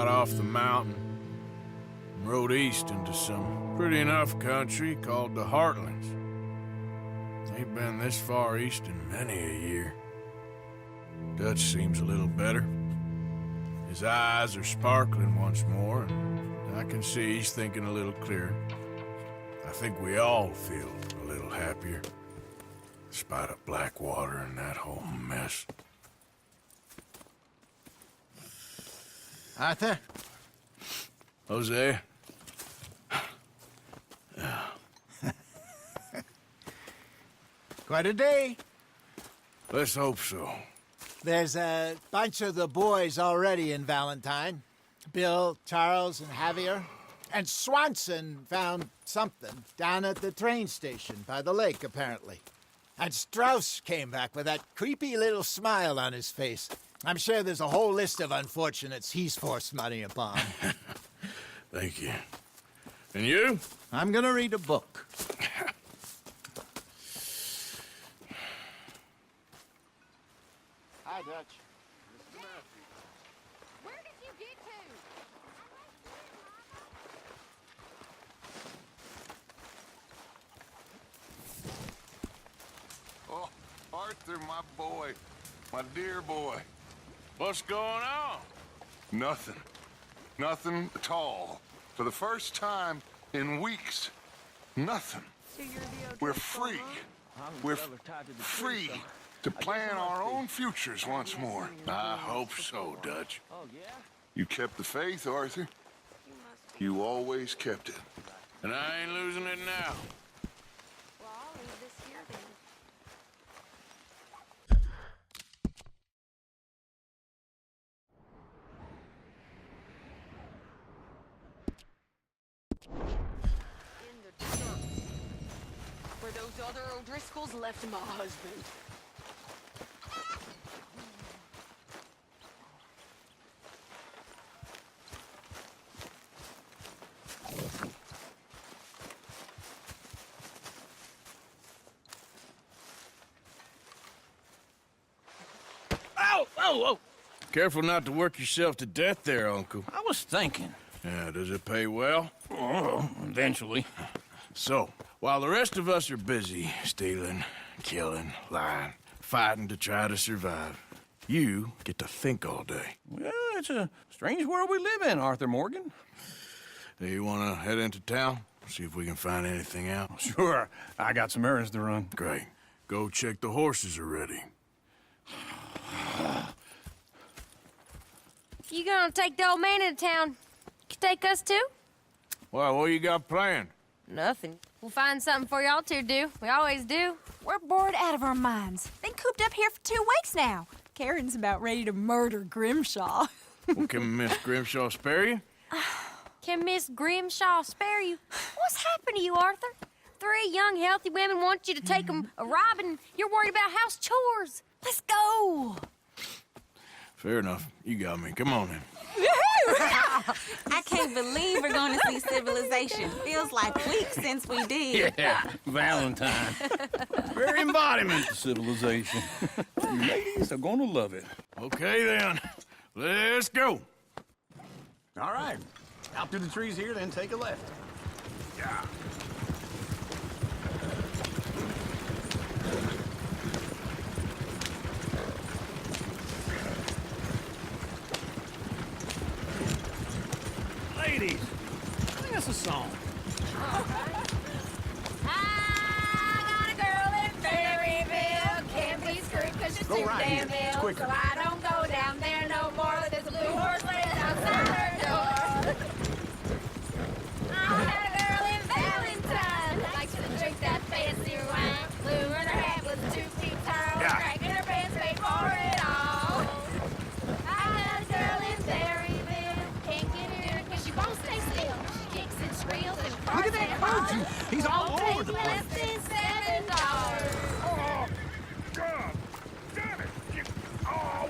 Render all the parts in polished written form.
got off the mountain and rode east into some pretty enough country called the Heartlands. Ain't been this far east in many a year. Dutch seems a little better. His eyes are sparkling once more, and I can see he's thinking a little clearer. I think we all feel a little happier, despite of Blackwater and that whole mess. Arthur? Jose? Quite a day. Let's hope so. There's a bunch of the boys already in Valentine. Bill, Charles, and Javier. And Swanson found something down at the train station by the lake, apparently. And Strauss came back with that creepy little smile on his face. I'm sure there's a whole list of unfortunates he's forced money upon. Thank you. And you? I'm gonna read a book. Hi, Dutch. Where did you get to? Oh, Arthur, my boy. My dear boy. What's going on? Nothing. Nothing at all. For the first time in weeks. Nothing. We're free. We're free to plan our own futures once more. I hope so, Dutch. You kept the faith, Arthur. You always kept it. And I ain't losing it now. Well, I'll leave this here then. In the trunk. Where those other O'Driscolls left my husband. Oh! Careful not to work yourself to death there, Uncle. I was thinking. Yeah, does it pay well? Oh, eventually. So, while the rest of us are busy stealing, killing, lying, fighting to try to survive, you get to think all day. Well, it's a strange world we live in, Arthur Morgan. Do you want to head into town? See if we can find anything out? Sure, I got some errands to run. Great. Go check the horses are ready. You gonna take the old man into town? You take us too? Well, what you got planned? Nothing. We'll find something for y'all to do. We always do. We're bored out of our minds. Been cooped up here for 2 weeks now. Karen's about ready to murder Grimshaw. Well, can Miss Grimshaw spare you? Can Miss Grimshaw spare you? What's happened to you, Arthur? 3 young, healthy women want you to take them a robbing. You're worried about house chores. Let's go. Fair enough. You got me. Come on then. I can't believe we're going to see civilization. Feels like weeks since we did. Yeah, Valentine. Very embodiment of civilization. You ladies are gonna love it. Okay then. Let's go. All right. Out through the trees here, then take a left. Yeah. Ladies, sing us a song. I got a girl in Berryville. Can't be screwed 'cause she's too right damn here. It's ill. quicker. So I don't go down there no more. There's a blue horse laying outside her door. I had a girl in Valentine. Likes to drink that fancy wine. Blue in her hat was 2 feet tall. Yeah. Crack in her pants paid for it all. I got a girl in Berryville. Can't get her 'cause she won't stay still. She kicks and squeals and farts. Look at that virgin. He's all over the Less place. than $7. Oh, God damn it! Oh,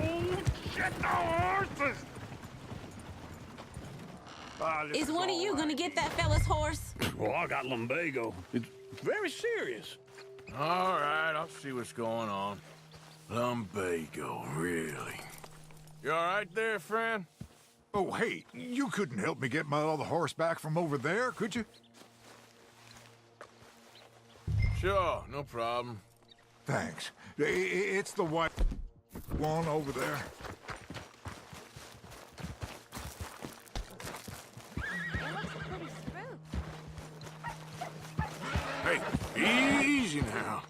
shit, the horses! Is one of you going to get that fella's horse? Well, I got lumbago. It's very serious. All right, I'll see what's going on. Lumbago, really? You all right there, friend? Oh, hey, you couldn't help me get my other horse back from over there, could you? Sure, no problem. Thanks. It's the white one over there. Hey, easy now.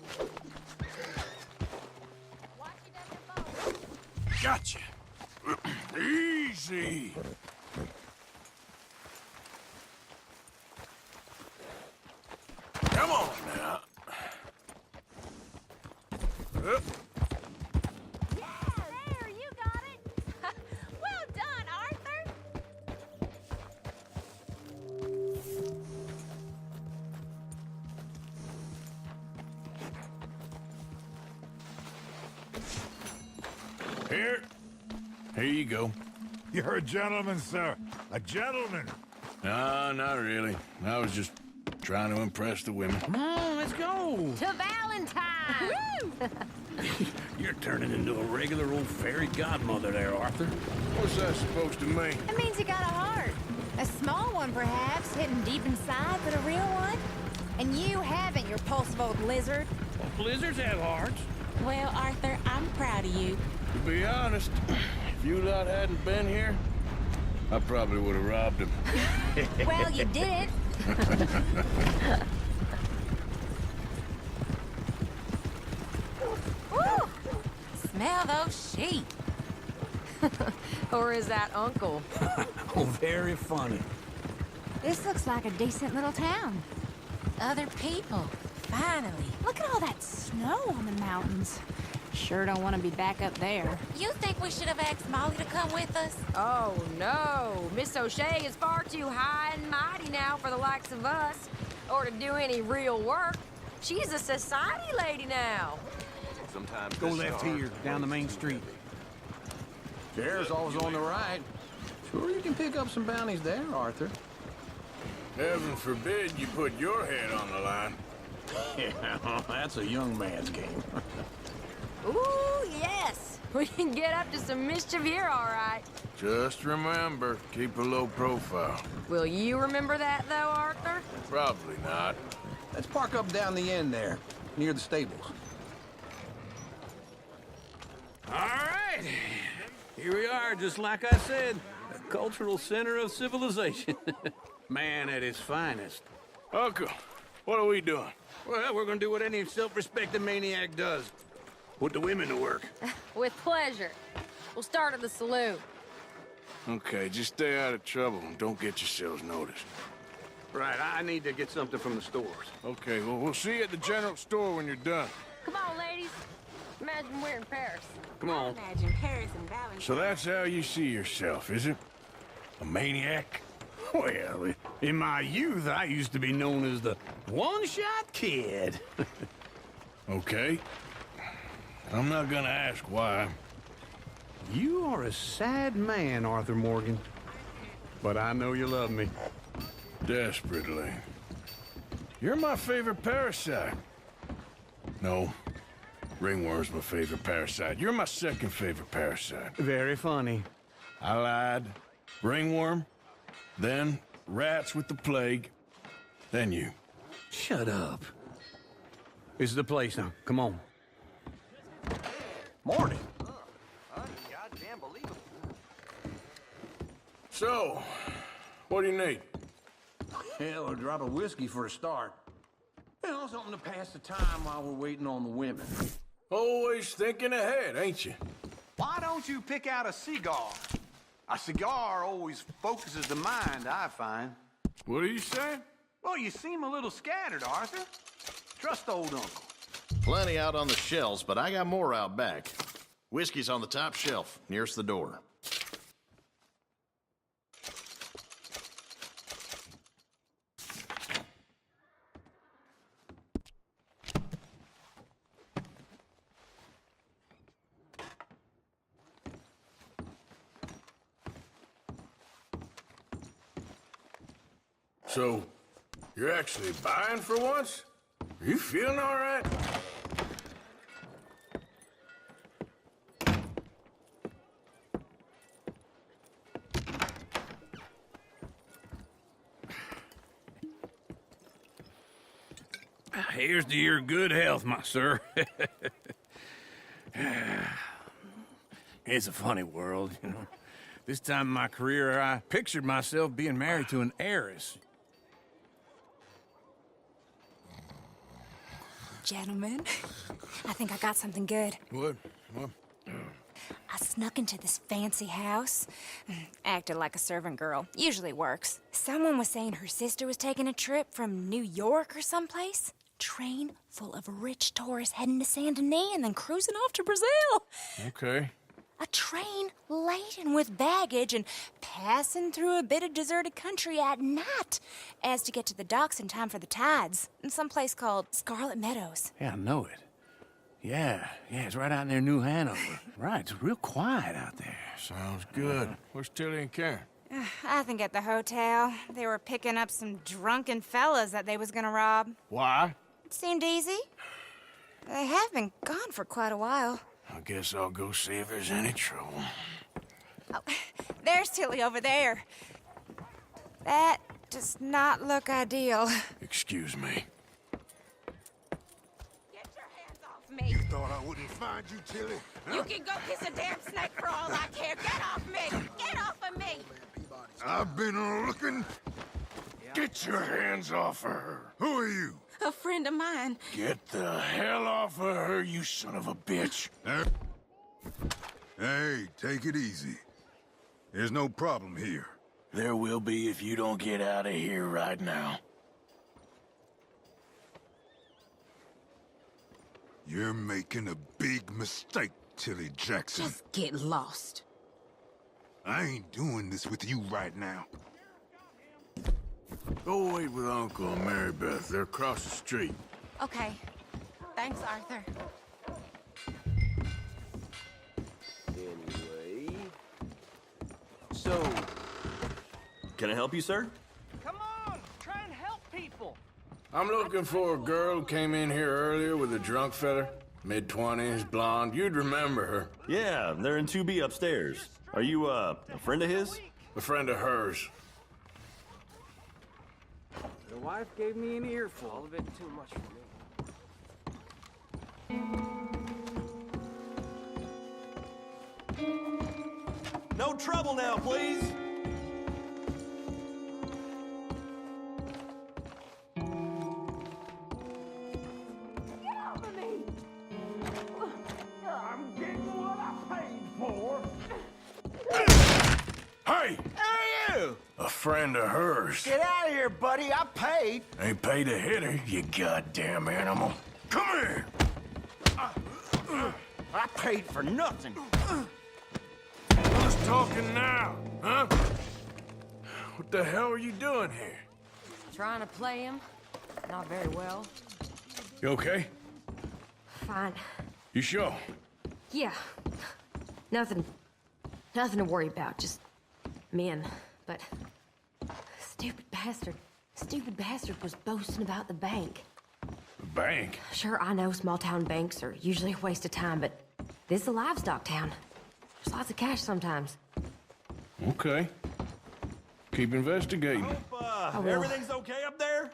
Gotcha. Easy. Come on now. Yeah, there, you got it. Well done, Arthur. Here you go. You're a gentleman, sir. A gentleman. No, not really. I was just trying to impress the women. Come on, let's go. To Valentine. You're turning into a regular old fairy godmother there, Arthur. What's that supposed to mean? It means you got a heart. A small one, perhaps, hidden deep inside, but a real one. And you haven't, you repulsive old lizard. Well, blizzards have hearts. Well, Arthur, I'm proud of you. To be honest, if you lot hadn't been here, I probably would have robbed him. Well, you did it. Woo! Smell those sheep. Or is that Uncle? Oh, very funny. This looks like a decent little town. Other people. Finally. Look at all that snow on the mountains. Sure don't want to be back up there. You think we should have asked Molly to come with us? Oh, no. Miss O'Shea is far too high and mighty now for the likes of us, or to do any real work. She's a society lady now. Sometimes Go left here, down the main street. Chair's always on the right. Sure you can pick up some bounties there, Arthur. Heaven forbid you put your head on the line. Yeah, that's a young man's game. Ooh, yes. We can get up to some mischief here, all right. Just remember, keep a low profile. Will you remember that, though, Arthur? Probably not. Let's park up down the end there, near the stables. All right. Here we are, just like I said. A cultural center of civilization. Man at his finest. Uncle, what are we doing? Well, we're gonna do what any self-respecting maniac does. Put the women to work. With pleasure. We'll start at the saloon. Okay, just stay out of trouble and don't get yourselves noticed. Right, I need to get something from the stores. Okay, well, we'll see you at the general store when you're done. Come on, ladies. Imagine we're in Paris. Come on. Imagine Paris and Valentine. So that's how you see yourself, is it? A maniac? Well, in my youth, I used to be known as the one-shot kid. Okay. I'm not gonna ask why. You are a sad man, Arthur Morgan. But I know you love me. Desperately. You're my favorite parasite. No. Ringworm's my favorite parasite. You're my second favorite parasite. Very funny. I lied. Ringworm, then rats with the plague, then you. Shut up. This is the place now. Come on. Morning. So, what do you need? Hell, a drop of whiskey for a start. You know, something to pass the time while we're waiting on the women. Always thinking ahead, ain't you? Why don't you pick out a cigar? A cigar always focuses the mind, I find. What are you saying? Well, you seem a little scattered, Arthur. Trust old uncle. Plenty out on the shelves, but I got more out back. Whiskey's on the top shelf, nearest the door. So, you're actually buying for once? Are you feeling all right? Here's to your good health, my sir. It's a funny world, you know. This time in my career, I pictured myself being married to an heiress. Gentlemen, I think I got something good. What? I snuck into this fancy house. Acted like a servant girl. Usually works. Someone was saying her sister was taking a trip from New York or someplace. Train full of rich tourists heading to Saint Denis and then cruising off to Brazil. Okay. A train laden with baggage and passing through a bit of deserted country at night as to get to the docks in time for the tides in some place called Scarlet Meadows. Yeah, I know it. Yeah, it's right out near New Hanover. Right, it's real quiet out there. Sounds good. Where's Tilly and Karen? I think at the hotel. They were picking up some drunken fellas that they was gonna rob. Why? It seemed easy. They have been gone for quite a while. I guess I'll go see if there's any trouble. Oh, there's Tilly over there. That does not look ideal. Excuse me. Get your hands off me. You thought I wouldn't find you, Tilly? Huh? You can go kiss a damn snake for all I care. Get off me! Get off of me! I've been looking. Get your hands off of her. Who are you? A friend of mine. Get the hell off of her, you son of a bitch. Hey, take it easy. There's no problem here. There will be if you don't get out of here right now. You're making a big mistake, Tilly Jackson. Just get lost. I ain't doing this with you right now. Go wait with Uncle and Mary Beth. They're across the street. Okay. Thanks, Arthur. Anyway... So... Can I help you, sir? Come on! Try and help people! I'm looking for a girl who came in here earlier with a drunk fella. Mid-20s, blonde. You'd remember her. Yeah, they're in 2B upstairs. Are you, a friend of his? A friend of hers. The wife gave me an earful. All of it too much for me. No trouble now, please. Get off of me! I'm getting what I paid for. Hey! Who are you? A friend of hers. Get out of here, buddy. I paid. Ain't paid to hit her, you goddamn animal. Come here! I paid for nothing. Who's talking now, huh? What the hell are you doing here? Trying to play him. Not very well. You okay? Fine. You sure? Yeah. Nothing to worry about. Just men. But stupid bastard was boasting about the bank. The bank? Sure, I know small town banks are usually a waste of time, but this is a livestock town. There's lots of cash sometimes. Okay. Keep investigating. Hope, everything's okay up there?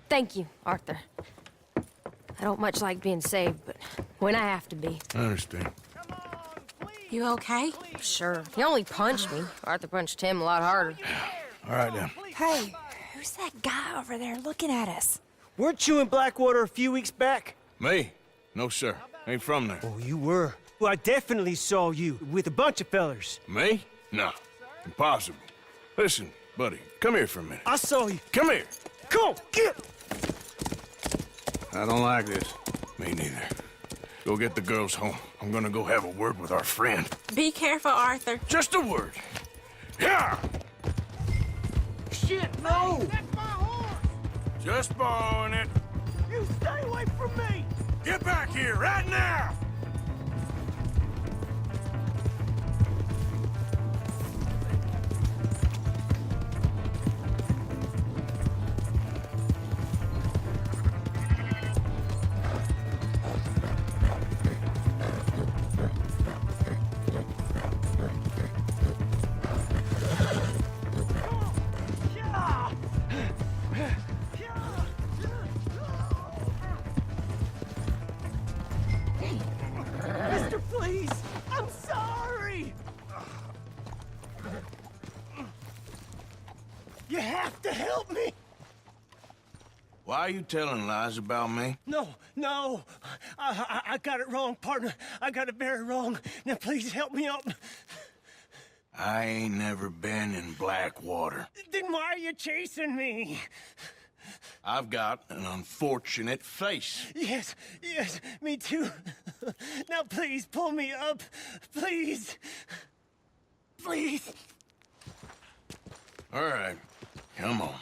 Thank you, Arthur. I don't much like being saved, but when I have to be. I understand. You okay? Sure. He only punched me. Arthur punched him a lot harder. All right, then. Hey, who's that guy over there looking at us? Weren't you in Blackwater a few weeks back? Me? No, sir. Ain't from there. Oh, you were. Well, I definitely saw you with a bunch of fellers. Me? No. Impossible. Listen, buddy, come here for a minute. I saw you. Come here. Go, get! I don't like this. Me neither. Go get the girls home. I'm gonna go have a word with our friend. Be careful, Arthur. Just a word. Yeah! Shit, no! That's my horse! Just borrowing it. You stay away from me! Get back here right now! have to help me! Why are you telling lies about me? No, no. I got it wrong, partner. I got it very wrong. Now, please help me up. I ain't never been in Blackwater. Then why are you chasing me? I've got an unfortunate face. Yes, yes, me too. Now, please, pull me up. Please. Please. All right, come on.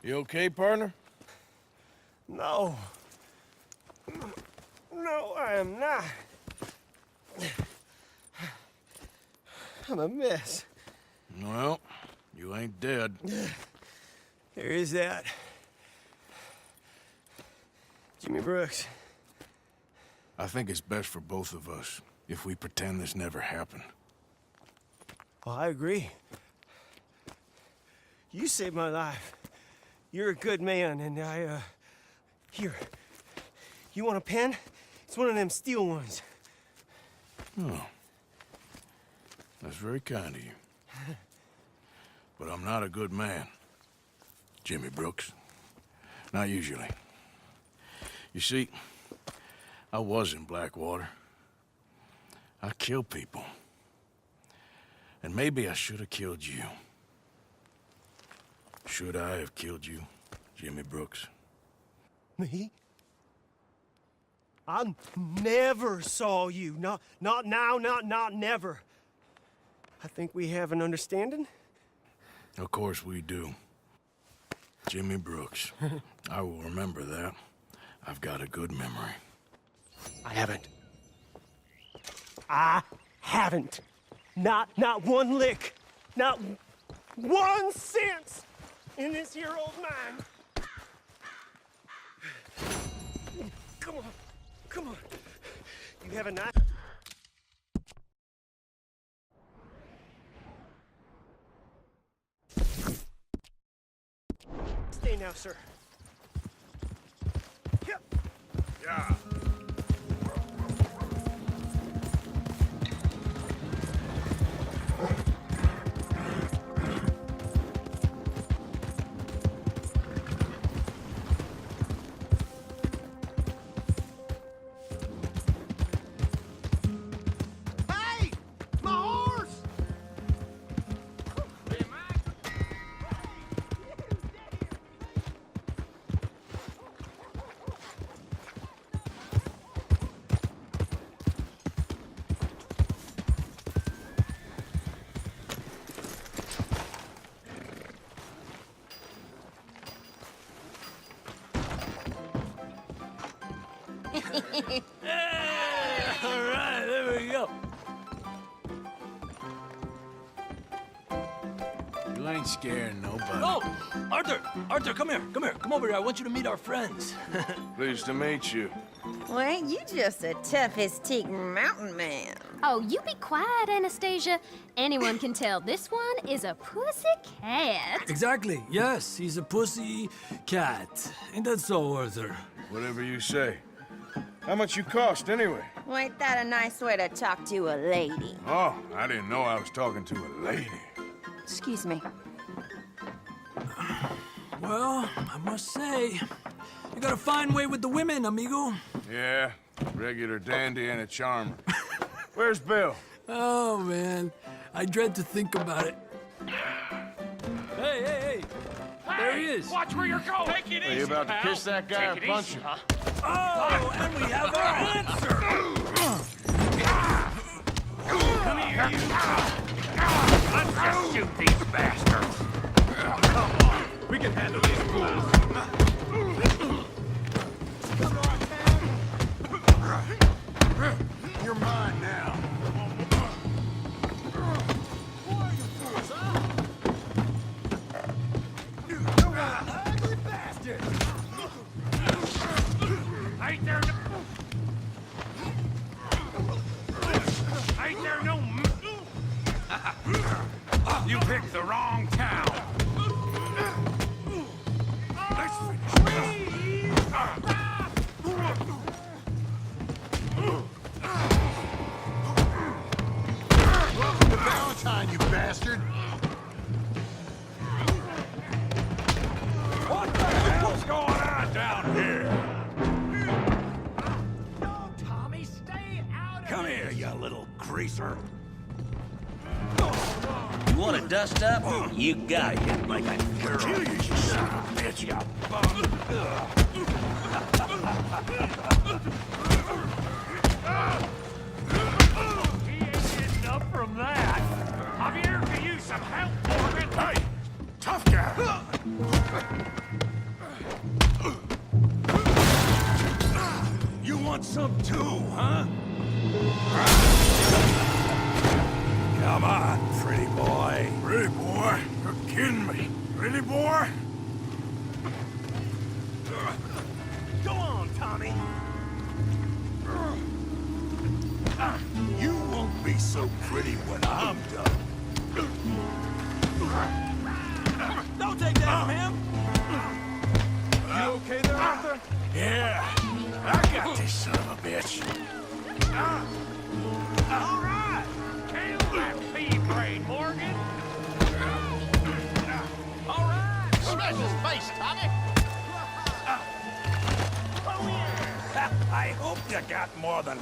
You okay, partner? No. No, I am not. I'm a mess. Well, you ain't dead. There is that. Jimmy Brooks. I think it's best for both of us if we pretend this never happened. Well, I agree. You saved my life. You're a good man, and here. You want a pen? It's one of them steel ones. Oh. That's very kind of you. But I'm not a good man, Jimmy Brooks. Not usually. You see, I was in Blackwater. I killed people. And maybe I should have killed you. Should I have killed you, Jimmy Brooks? Me? I never saw you. Not now, not never. I think we have an understanding. Of course we do. Jimmy Brooks. I will remember that. I've got a good memory. I haven't. Not one lick. Not 1 cent in this here old mine. Come on. You have a knife? Stay now, sir. Yeah. All right, there we go. You ain't scaring nobody. Oh, Arthur, come here. Come over here. I want you to meet our friends. Pleased to meet you. Well, ain't you just a tough-as-teak mountain man? Oh, you be quiet, Anastasia. Anyone can tell this one is a pussy cat. Exactly. Yes, he's a pussy cat. Ain't that so, Arthur? Whatever you say. How much you cost, anyway? Well, ain't that a nice way to talk to a lady? Oh, I didn't know I was talking to a lady. Excuse me. Well, I must say, you got a fine way with the women, amigo. Yeah, regular dandy and a charmer. Where's Bill? Oh, man. I dread to think about it. Hey! There he is. Watch where you're going. Take it easy, Are you about pal. to kiss that guy or punch him? Huh? Oh, and we have our answer. Come here, you. Let's just shoot these bastards. Come on. We can handle these fools. You're mine now. Who are you fools, huh? You ugly bastard! Ain't there no... You picked the wrong town. Let's finish this. bastard! What the hell's going on down here? No, Tommy, stay out of Come here, you little greaser. You want to dust up? You got it. Like a girl. Kill you, son of a bitch, you bum. He ain't getting up from that. Javier, can use some help, Morgan. Hey, tough guy! You want some too, huh? Come on, pretty boy. Pretty boy? You're kidding me. Pretty boy? Go on, Tommy. You won't be so pretty when I'm done. Don't take that from him. You okay there, Arthur? Yeah, I got this son of a bitch. All right. Kill that pea brain, Morgan. All right. Smash his face, Tommy! Oh, yeah. I hope you got more than...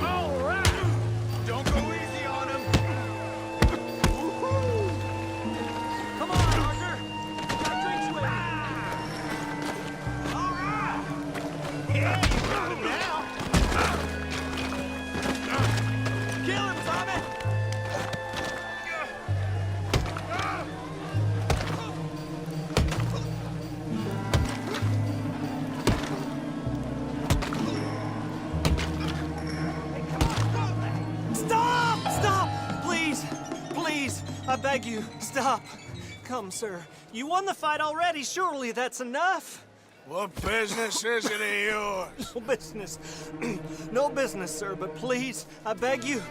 All right. Don't go easy on him. Come on, Arthur. Got drinks with you. All right. Yeah, you got him now. Kill him, Tommy. Stop! Stop! Please! Please! I beg you, stop. Come, sir. You won the fight already. Surely that's enough. What business is it of yours? No business. No business, sir, but please, I beg you.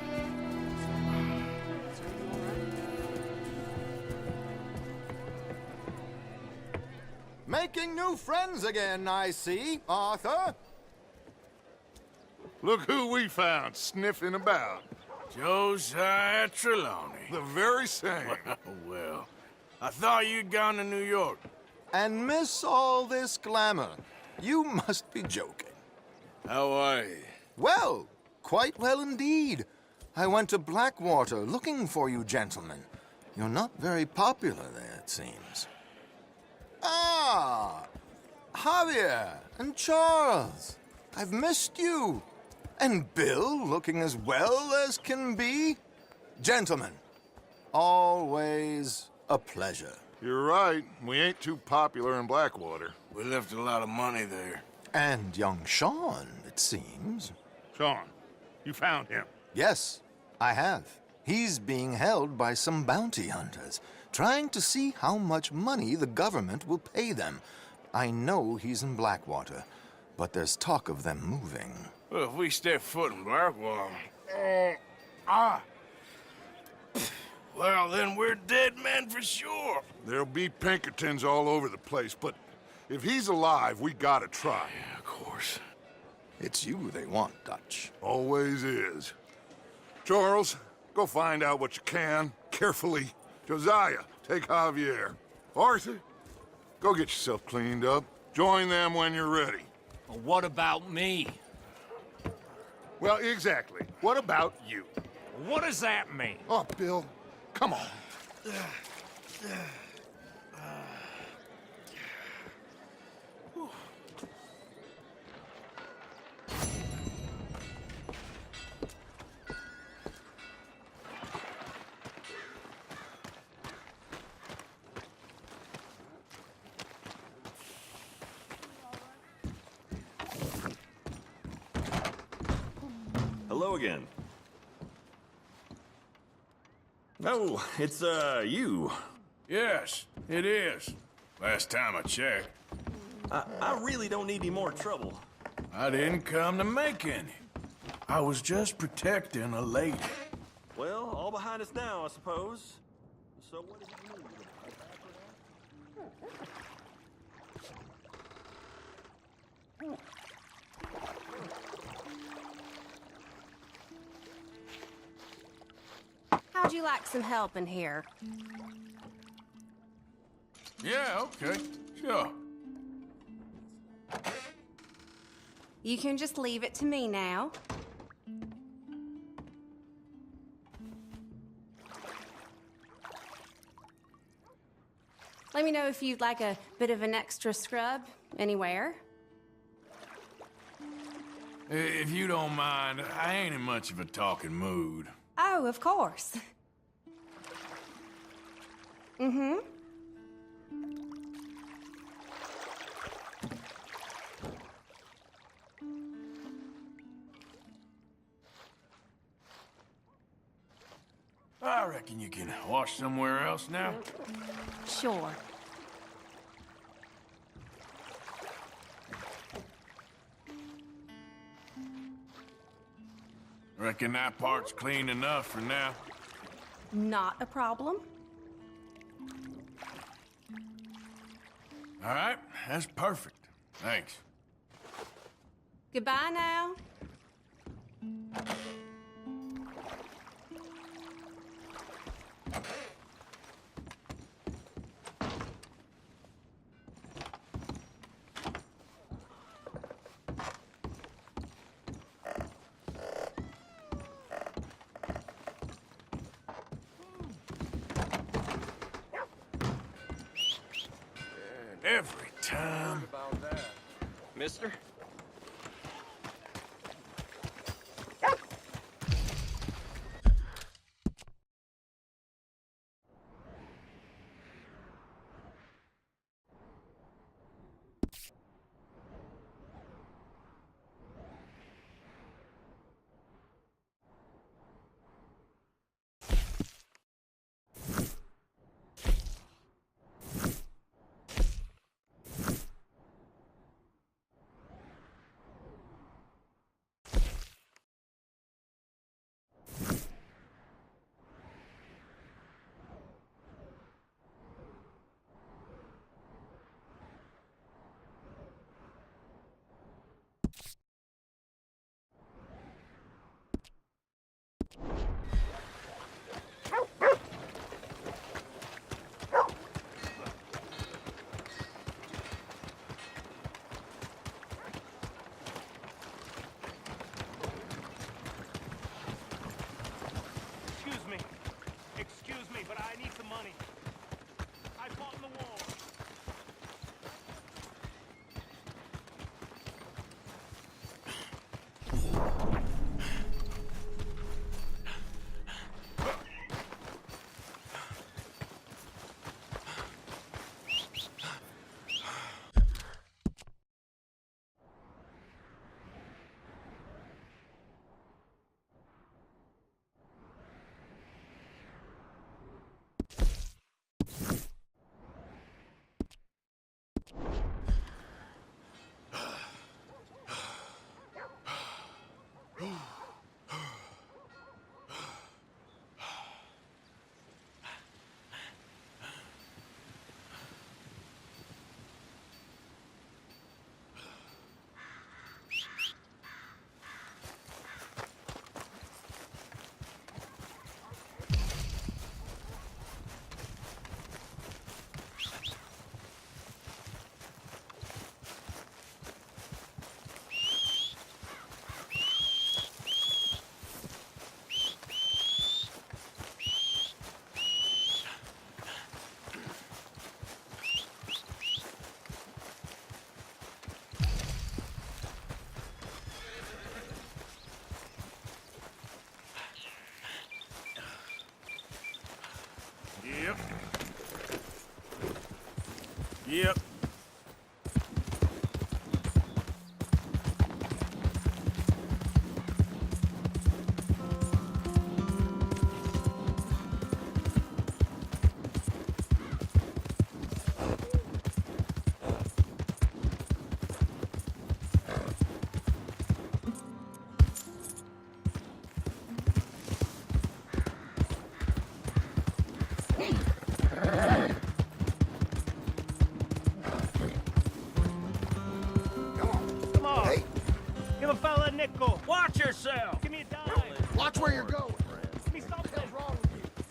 Making new friends again, I see, Arthur. Look who we found sniffing about. Josiah Trelawney. The very same. Well, I thought you'd gone to New York. And miss all this glamour. You must be joking. How are you? Well, quite well indeed. I went to Blackwater looking for you gentlemen. You're not very popular there, it seems. Ah! Javier and Charles. I've missed you. And Bill looking as well as can be. Gentlemen, always a pleasure. You're right. We ain't too popular in Blackwater. We left a lot of money there. And young Sean, it seems. Sean, you found him? Yes, I have. He's being held by some bounty hunters, trying to see how much money the government will pay them. I know he's in Blackwater, but there's talk of them moving. Well, if we step foot in Blackwater... Well, then we're dead men for sure. There'll be Pinkertons all over the place, but if he's alive, we gotta try. Yeah, of course. It's you they want, Dutch. Always is. Charles, go find out what you can, carefully. Josiah, take Javier. Arthur, go get yourself cleaned up. Join them when you're ready. Well, what about me? Well, exactly. What about you? What does that mean? Oh, Bill, come on. Hello again. Oh, it's, you. Yes, it is. Last time I checked. I really don't need any more trouble. I didn't come to make any. I was just protecting a lady. Well, all behind us now, I suppose. So what does it mean? how'd you like some help in here? Yeah, okay. Sure. You can just leave it to me now. Let me know if you'd like a bit of an extra scrub anywhere. If you don't mind, I ain't in much of a talking mood. Oh, of course. Mm-hmm. I reckon you can wash somewhere else now. Sure. Reckon that part's clean enough for now. Not a problem. All right, that's perfect. Thanks. Goodbye now. Every time. About that. Mister? Excuse me, but I need some money. I fought in the war. Yep. Nickel. Watch yourself. Give me a dime. Watch where you're going. Give me something. What's wrong with you?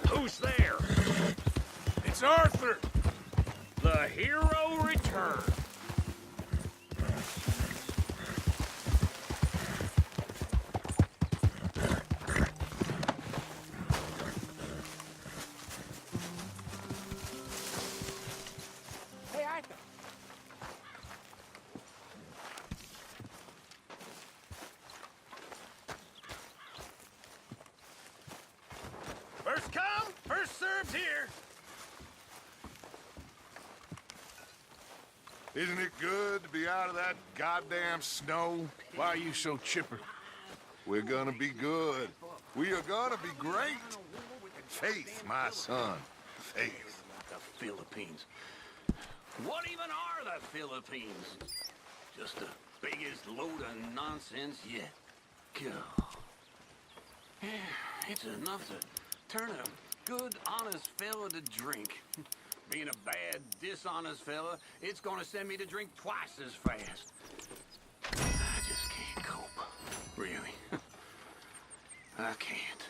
Who's there? It's Arthur! The hero returns. Hey, Arthur. First come, first served here. Isn't it good to be out of that goddamn snow? Why are you so chipper? We're gonna be good. We are gonna be great. Faith, my son. Faith. The Philippines. What even are the Philippines? Just the biggest load of nonsense yet. God. Yeah, it's enough to turn a good, honest fella to drink. Being a bad, dishonest fella, it's gonna send me to drink twice as fast. I just can't cope. Really. I can't.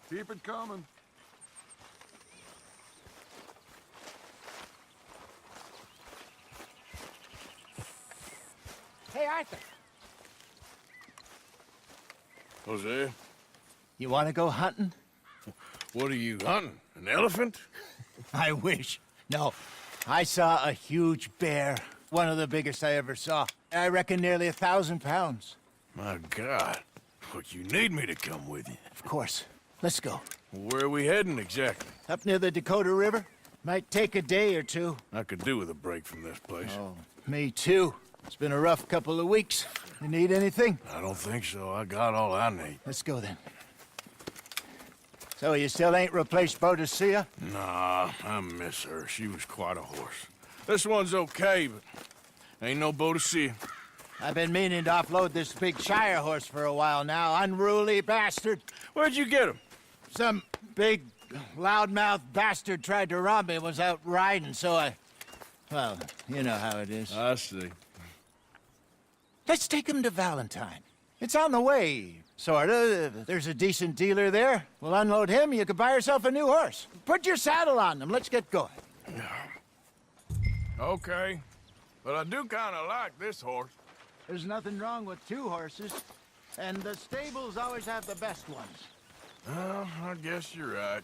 Keep it coming. Hey, Arthur. Jose? You want to go hunting? What are you hunting? An elephant? I wish. No. I saw a huge bear. One of the biggest I ever saw. I reckon nearly 1,000 pounds. My God. But you need me to come with you. Of course. Let's go. Where are we heading exactly? Up near the Dakota River. Might take a day or two. I could do with a break from this place. Oh, me too. It's been a rough couple of weeks. You need anything? I don't think so. I got all I need. Let's go then. So you still ain't replaced Boadicea? Nah, I miss her. She was quite a horse. This one's okay, but ain't no Boadicea. I've been meaning to offload this big Shire horse for a while now. Unruly bastard. Where'd you get him? Some big, loudmouth bastard tried to rob me and was out riding, so I... Well, you know how it is. I see. Let's take him to Valentine. It's on the way, sorta. There's a decent dealer there. We'll unload him, you could buy yourself a new horse. Put your saddle on him, let's get going. Okay. But I do kind of like this horse. There's nothing wrong with two horses, and the stables always have the best ones. Well, I guess you're right.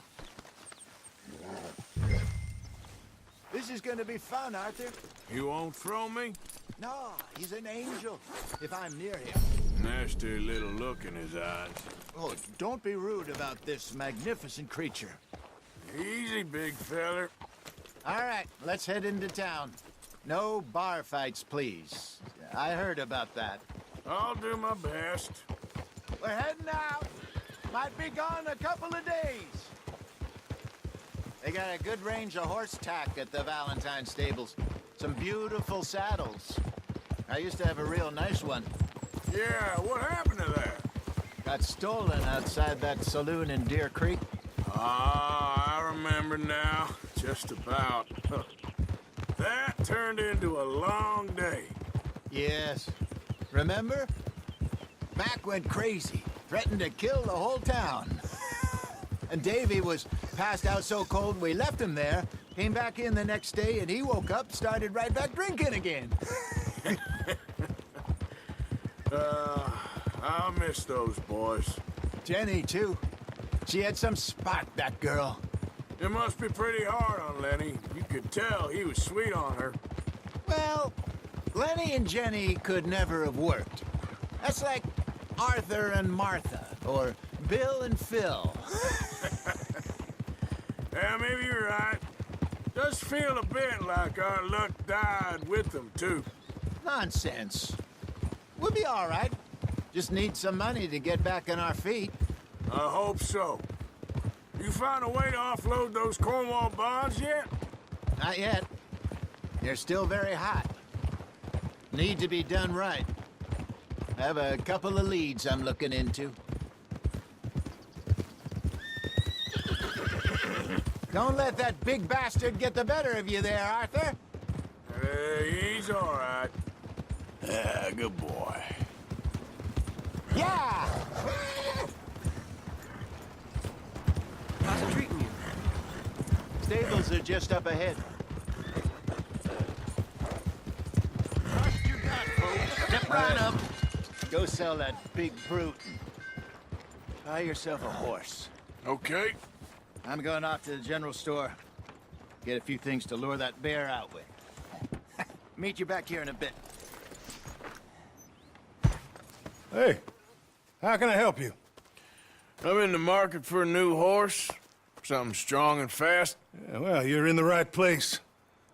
This is gonna be fun, Arthur. You won't throw me? No, he's an angel, if I'm near him. Nasty little look in his eyes. Oh, don't be rude about this magnificent creature. Easy, big feller. All right, let's head into town. No bar fights, please. I heard about that. I'll do my best. We're heading out. Might be gone a couple of days. They got a good range of horse tack at the Valentine stables. Some beautiful saddles. I used to have a real nice one. Yeah, what happened to that? Got stolen outside that saloon in Deer Creek. Ah, I remember now, just about. That turned into a long day. Yes. Remember? Mac went crazy, threatened to kill the whole town. And Davy was passed out so cold we left him there, came back in the next day, and he woke up, started right back drinking again. I'll miss those boys. Jenny, too. She had some spot, that girl. It must be pretty hard on Lenny. You could tell he was sweet on her. Well, Lenny and Jenny could never have worked. That's like Arthur and Martha, or Bill and Phil. Yeah, maybe you're right. Does feel a bit like our luck died with them, too. Nonsense. We'll be all right. Just need some money to get back on our feet. I hope so. You found a way to offload those Cornwall bonds yet? Not yet. They're still very hot. Need to be done right. I have a couple of leads I'm looking into. Don't let that big bastard get the better of you there, Arthur. He's all right. Yeah, good boy. Yeah! How's it treating you? Stables are just up ahead. Step right up. Go sell that big brute. Buy yourself a horse. Okay. I'm going off to the general store. Get a few things to lure that bear out with. Meet you back here in a bit. Hey, how can I help you? I'm in the market for a new horse. Something strong and fast. Yeah, well, you're in the right place.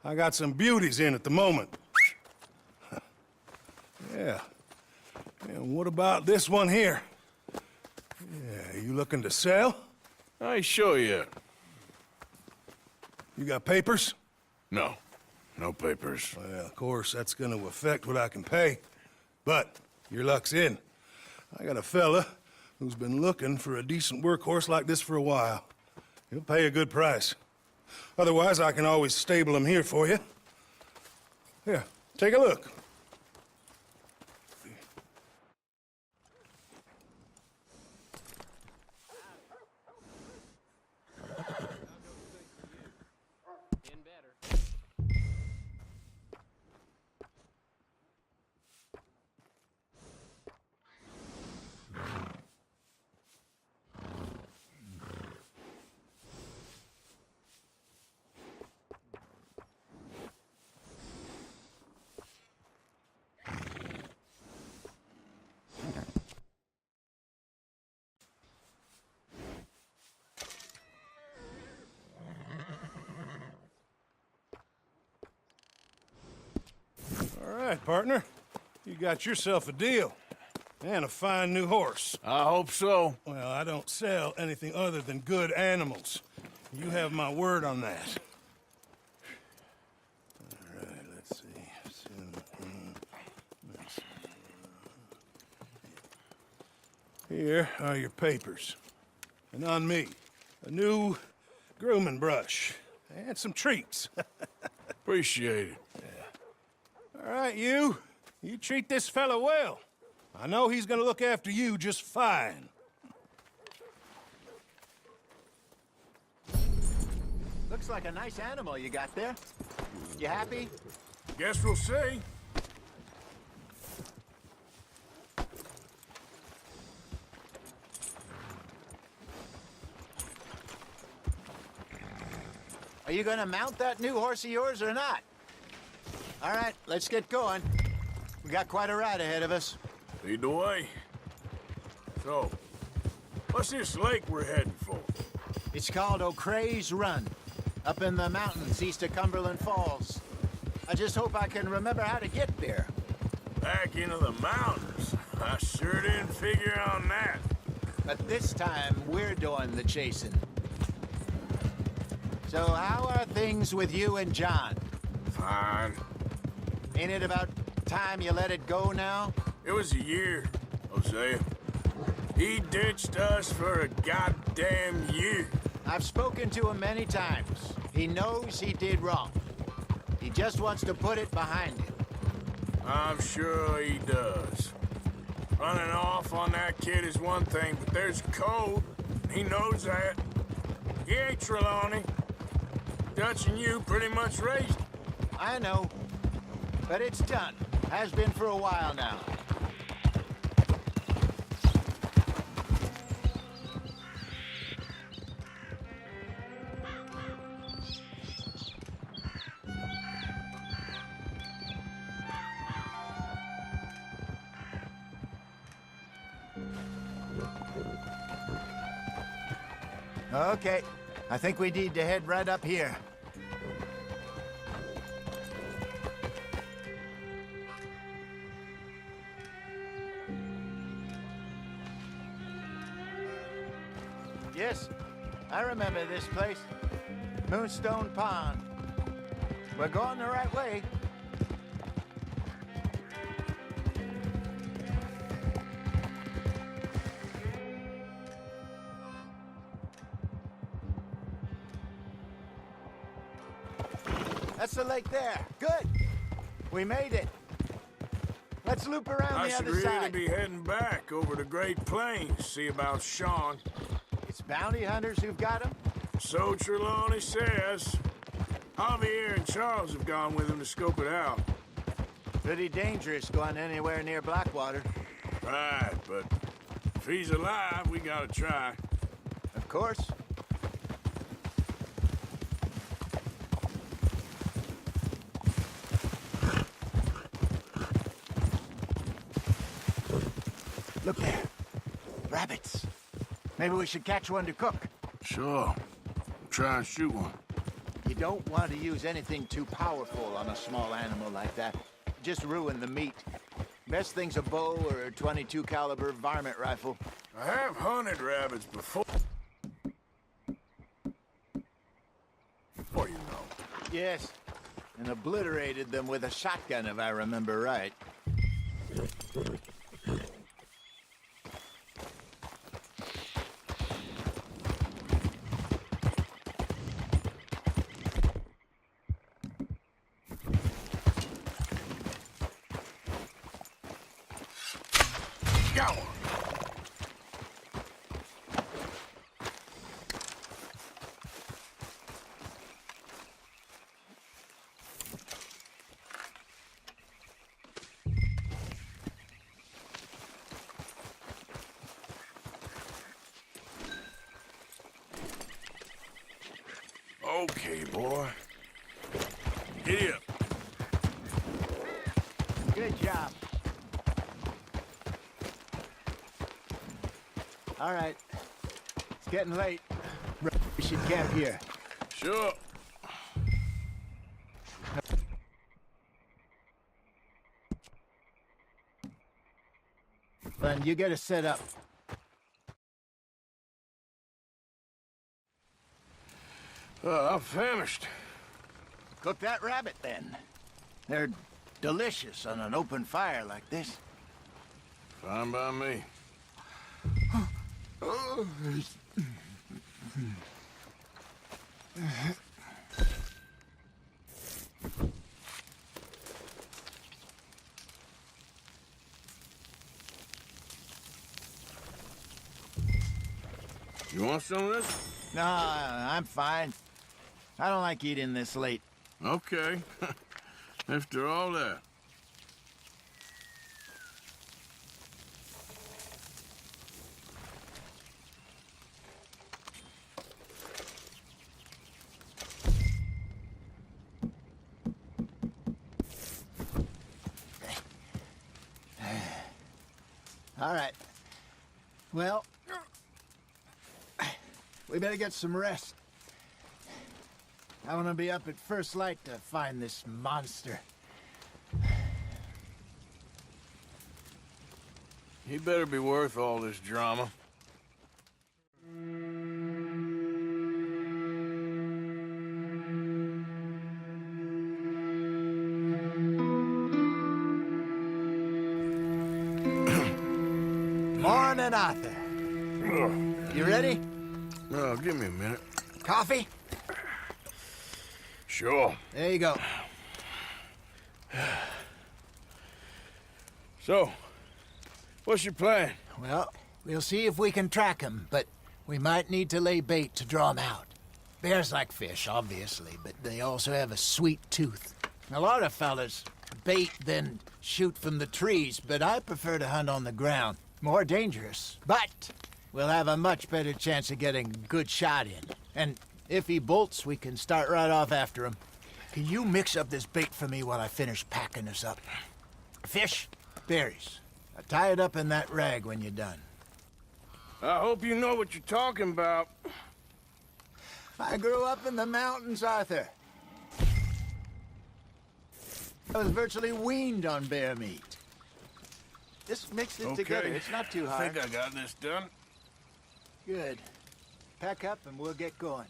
I got some beauties in at the moment. Yeah. And what about this one here? Yeah, you looking to sell? I ain't sure yet. You got papers? No. No papers. Well, of course, that's gonna affect what I can pay. But your luck's in. I got a fella who's been looking for a decent workhorse like this for a while. He'll pay a good price. Otherwise, I can always stable him here for you. Here, take a look. All right, partner. You got yourself a deal. And a fine new horse. I hope so. Well, I don't sell anything other than good animals. You have my word on that. All right, let's see. Here are your papers. And on me, a new grooming brush. And some treats. Appreciate it. All right, you. You treat this fella well. I know he's gonna look after you just fine. Looks like a nice animal you got there. You happy? Guess we'll see. Are you gonna mount that new horse of yours or not? All right, let's get going. We got quite a ride ahead of us. Lead the way. So, what's this lake we're heading for? It's called O'Creagh's Run, up in the mountains east of Cumberland Falls. I just hope I can remember how to get there. Back into the mountains? I sure didn't figure on that. But this time, we're doing the chasing. So how are things with you and John? Fine. Ain't it about time you let it go now? It was a year, Hosea. He ditched us for a goddamn year. I've spoken to him many times. He knows he did wrong. He just wants to put it behind him. I'm sure he does. Running off on that kid is one thing, but there's a code. He knows that. He ain't Trelawney. Dutch and you pretty much raised him. I know. But it's done. Has been for a while now. Okay, I think we need to head right up here. Yes, I remember this place. Moonstone Pond. We're going the right way. That's the lake there. Good. We made it. Let's loop around the other I should really side. be heading back over the Great Plains, see about Sean. It's bounty hunters who've got him? So Trelawney says. Javier and Charles have gone with him to scope it out. Pretty dangerous going anywhere near Blackwater. Right, but if he's alive, we gotta try. Of course. Look there. Rabbits. Maybe we should catch one to cook. Sure. Try and shoot one. You don't want to use anything too powerful on a small animal like that. Just ruin the meat. Best thing's a bow or a .22 caliber varmint rifle. I have hunted rabbits before. You know. Yes, and obliterated them with a shotgun, if I remember right. Okay, boy. Giddy up. Good job. All right. It's getting late. We should camp here. Sure. Then you get us set up. I'm famished. Cook that rabbit, then. They're delicious on an open fire like this. Fine by me. You want some of this? No, I'm fine. I don't like eating this late. Okay. After all that. All right. Well, we better get some rest. I want to be up at first light to find this monster. He better be worth all this drama. Morning, Arthur. You ready? Well, give me a minute. Coffee? Sure. There you go. So, what's your plan? Well, we'll see if we can track him, but we might need to lay bait to draw him out. Bears like fish, obviously, but they also have a sweet tooth. A lot of fellas bait, then shoot from the trees, but I prefer to hunt on the ground. More dangerous, but we'll have a much better chance of getting a good shot in. And if he bolts, we can start right off after him. Can you mix up this bait for me while I finish packing this up? Fish, berries. I'll tie it up in that rag when you're done. I hope you know what you're talking about. I grew up in the mountains, Arthur. I was virtually weaned on bear meat. Just mix it together. It's not too hard. I think I got this done. Good. Pack up and we'll get going.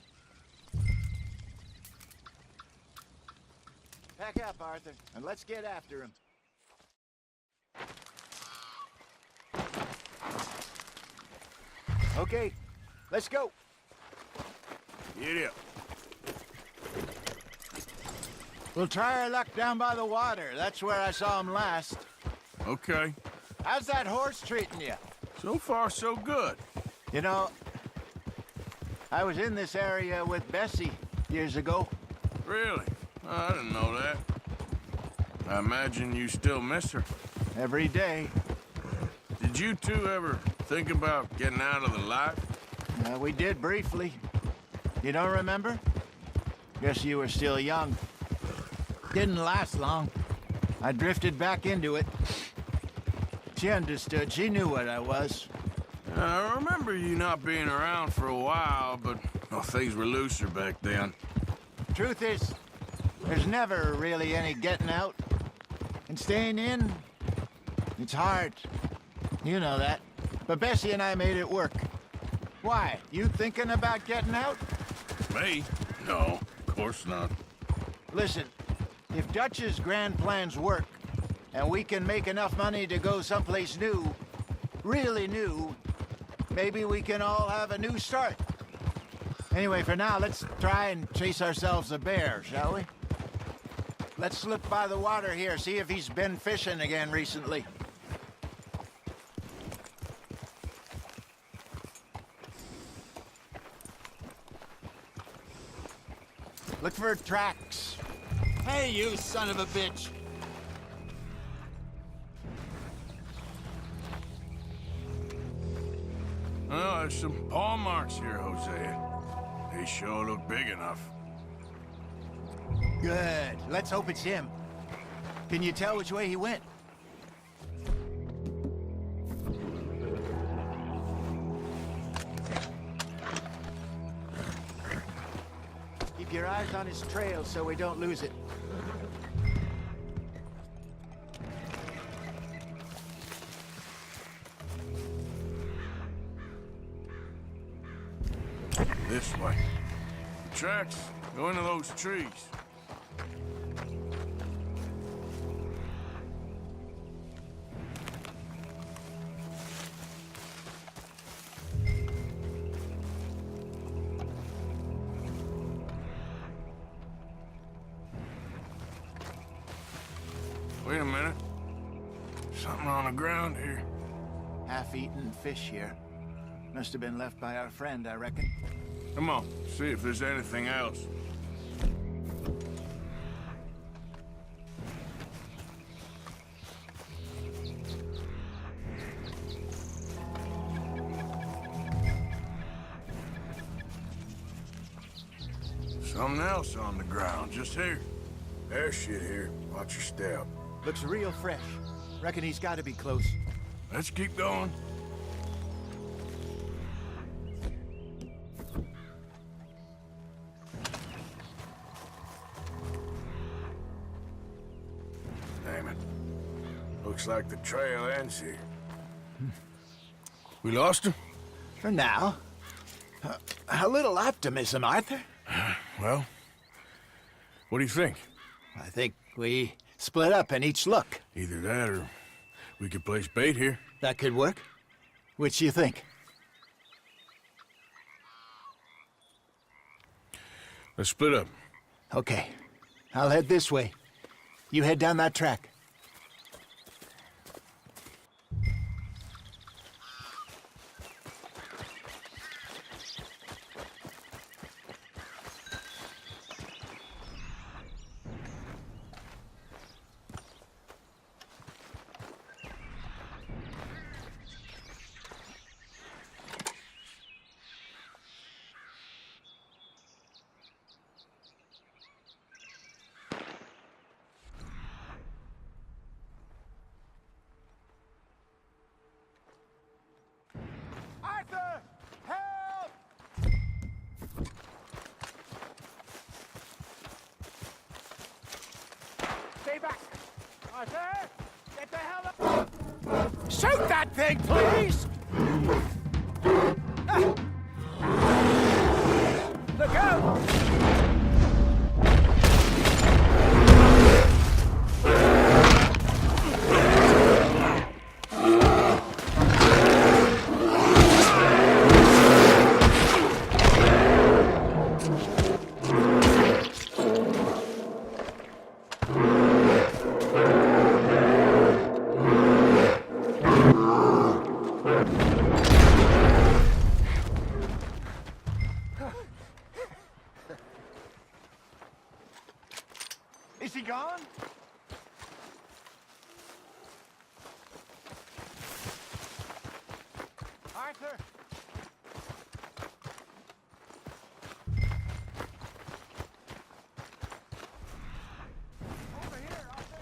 Pack up, Arthur, and let's get after him. Okay, let's go. Get up. We'll try our luck down by the water. That's where I saw him last. Okay. How's that horse treating you? So far, so good. You know, I was in this area with Bessie years ago. Really? Oh, I didn't know that. I imagine you still miss her. Every day. Did you two ever think about getting out of the life? We did briefly. You don't remember? Guess you were still young. Didn't last long. I drifted back into it. She understood. She knew what I was. I remember you not being around for a while, but well, things were looser back then. Truth is, there's never really any getting out. And staying in, it's hard. You know that. But Bessie and I made it work. Why? You thinking about getting out? Me? No, of course not. Listen, if Dutch's grand plans work, and we can make enough money to go someplace new, really new, maybe we can all have a new start. Anyway, for now, let's try and chase ourselves a bear, shall we? Let's slip by the water here, see if he's been fishing again recently. Look for tracks. Hey, you son of a bitch! Oh, there's some paw marks here, Hosea. They sure look big enough. Good. Let's hope it's him. Can you tell which way he went? Keep your eyes on his trail so we don't lose it. This way. Tracks go into those trees. Wait a minute. Something on the ground here. Half-eaten fish here. Must have been left by our friend, I reckon. Come on, see if there's anything else. Something else on the ground, just here. There's shit here. Watch your step. Looks real fresh. Reckon he's got to be close. Let's keep going. Damn it. Looks like the trail ends here. We lost him? For now. A little optimism, Arthur. Well, what do you think? I think we split up and each look. Either that or we could place bait here. That could work. Which do you think? Let's split up. Okay. I'll head this way. You head down that track. Arthur! Help! Stay back! Arthur! Get the hell up! Shoot that thing, please! Ah. Look out! Is he gone? Arthur! Over here, Arthur!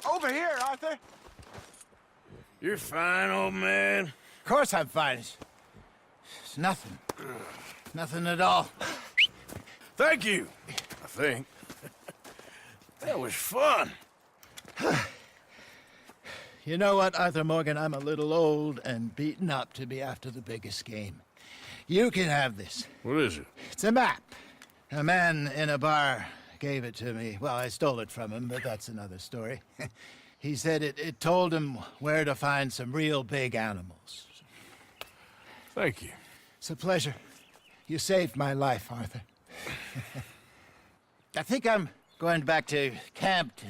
Over here, Arthur! You're fine, old man. Of course I'm fine. It's nothing. Nothing at all. Thank you, I think. That was fun. You know what, Arthur Morgan? I'm a little old and beaten up to be after the biggest game. You can have this. What is it? It's a map. A man in a bar gave it to me. Well, I stole it from him, but that's another story. He said it told him where to find some real big animals. Thank you. It's a pleasure. You saved my life, Arthur. I think I'm going back to camp to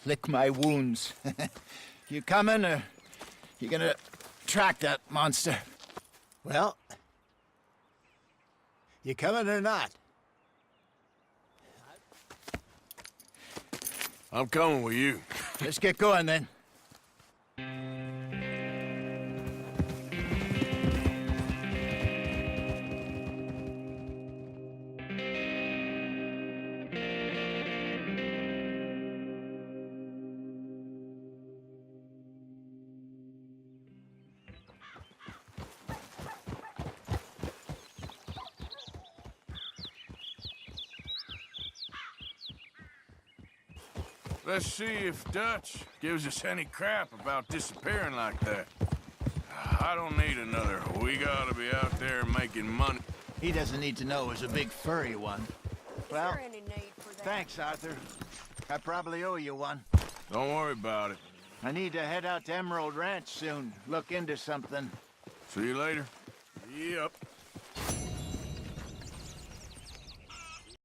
lick my wounds. You coming, or you gonna track that monster? Well, you coming or not? I'm coming with you. Let's get going, then. Let's see if Dutch gives us any crap about disappearing like that. I don't need another. We gotta be out there making money. He doesn't need to know it was a big furry one. Well, thanks, Arthur. I probably owe you one. Don't worry about it. I need to head out to Emerald Ranch soon. Look into something. See you later. Yep.